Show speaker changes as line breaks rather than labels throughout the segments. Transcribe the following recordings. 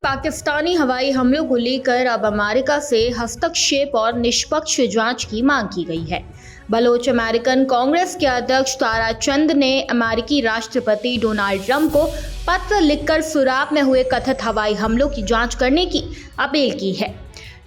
पाकिस्तानी हवाई हमलों को लेकर अब अमेरिका से हस्तक्षेप और निष्पक्ष जांच की मांग की गई है। बलोच अमेरिकन कांग्रेस के अध्यक्ष तारा चंद ने अमेरिकी राष्ट्रपति डोनाल्ड ट्रंप को पत्र लिखकर सुराब में हुए कथित हवाई हमलों की जांच करने की अपील की है।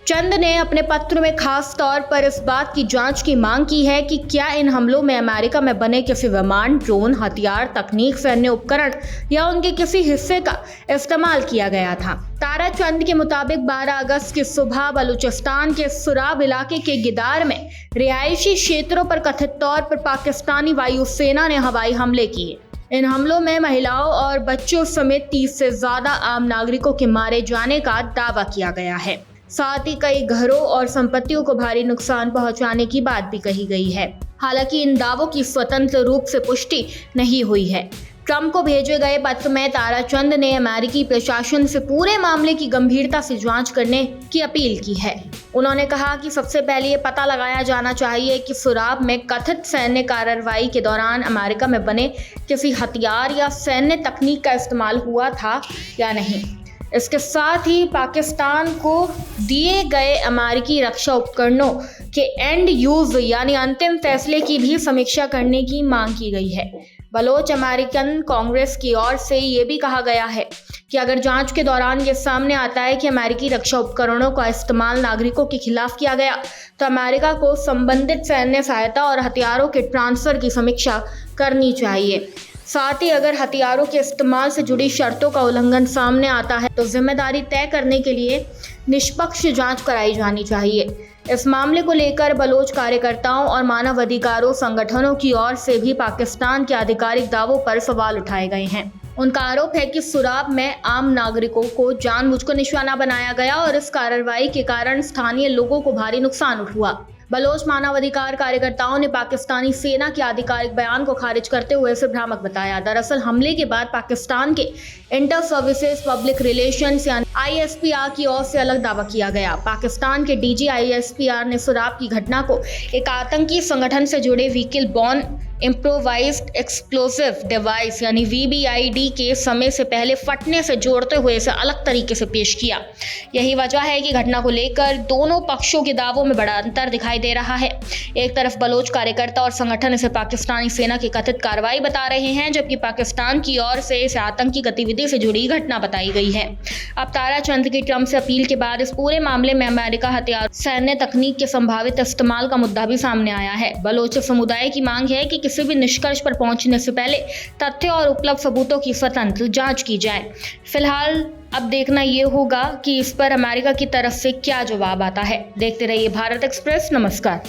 चंद ने अपने पत्र में खास तौर पर इस बात की जांच की मांग की है कि क्या इन हमलों में अमेरिका में बने किसी विमान, ड्रोन, हथियार, तकनीक, सैन्य उपकरण या उनके किसी हिस्से का इस्तेमाल किया गया था। तारा चंद के मुताबिक 12 अगस्त की सुबह बलूचिस्तान के सुराब इलाके के गिदार में रिहायशी क्षेत्रों पर कथित तौर पर पाकिस्तानी वायुसेना ने हवाई हमले किए। इन हमलों में महिलाओं और बच्चों समेत 30 से ज्यादा आम नागरिकों के मारे जाने का दावा किया गया है। साथ ही कई घरों और संपत्तियों को भारी नुकसान पहुंचाने की बात भी कही गई है। हालांकि इन दावों की स्वतंत्र रूप से पुष्टि नहीं हुई है। ट्रंप को भेजे गए पत्र में तारा चंद ने अमेरिकी प्रशासन से पूरे मामले की गंभीरता से जांच करने की अपील की है। उन्होंने कहा कि सबसे पहले ये पता लगाया जाना चाहिए कि सुराब में कथित सैन्य कार्रवाई के दौरान अमेरिका में बने किसी हथियार या सैन्य तकनीक का इस्तेमाल हुआ था या नहीं। इसके साथ ही पाकिस्तान को दिए गए अमेरिकी रक्षा उपकरणों के एंड यूज यानी अंतिम फैसले की भी समीक्षा करने की मांग की गई है। बलोच अमेरिकन कांग्रेस की ओर से ये भी कहा गया है कि अगर जांच के दौरान ये सामने आता है कि अमेरिकी रक्षा उपकरणों का इस्तेमाल नागरिकों के खिलाफ किया गया तो अमेरिका को संबंधित सैन्य सहायता और हथियारों के ट्रांसफर की समीक्षा करनी चाहिए। साथ ही अगर हथियारों के इस्तेमाल से जुड़ी शर्तों का उल्लंघन सामने आता है तो जिम्मेदारी तय करने के लिए निष्पक्ष जांच कराई जानी चाहिए। इस मामले को लेकर बलोच कार्यकर्ताओं और मानवाधिकारों संगठनों की ओर से भी पाकिस्तान के आधिकारिक दावों पर सवाल उठाए गए हैं। उनका आरोप है कि सुराब में आम नागरिकों को जानबूझकर निशाना बनाया गया और इस कार्रवाई के कारण स्थानीय लोगों को भारी नुकसान हुआ। बलोच मानवाधिकार कार्यकर्ताओं ने पाकिस्तानी सेना के आधिकारिक बयान को खारिज करते हुए इसे भ्रामक बताया। दरअसल हमले के बाद पाकिस्तान के इंटर सर्विसेज पब्लिक रिलेशंस यानी ISPR की ओर से अलग दावा किया गया। पाकिस्तान के DG ISPR ने सुराब की घटना को एक आतंकी संगठन से जुड़े vehicle born improvised explosive device यानी VBID के समय से पहले फटने से जोड़ते हुए इसे अलग तरीके से पेश किया। यही वजह है कि घटना को लेकर दोनों पक्षों के दावों में बड़ा अंतर दिखाई दे रहा है। एक तरफ बलोच कार्यकर्ता और संगठन इसे पाकिस्तानी सेना की कथित कार्रवाई बता रहे हैं, जबकि पाकिस्तान की ओर से इसे आतंकी गतिविधि से जुड़ी घटना बताई गई है। अब तारा चंद की ट्रंप से अपील के बाद इस पूरे मामले में अमेरिका हथियार, सैन्य तकनीक के संभावित इस्तेमाल का मुद्दा भी सामने आया है। बलोच समुदाय की मांग है कि किसी भी निष्कर्ष पर पहुंचने से पहले तथ्य और उपलब्ध सबूतों की स्वतंत्र जांच की जाए। फिलहाल अब देखना ये होगा कि इस पर अमेरिका की तरफ से क्या जवाब आता है। देखते रहिए भारत एक्सप्रेस। नमस्कार।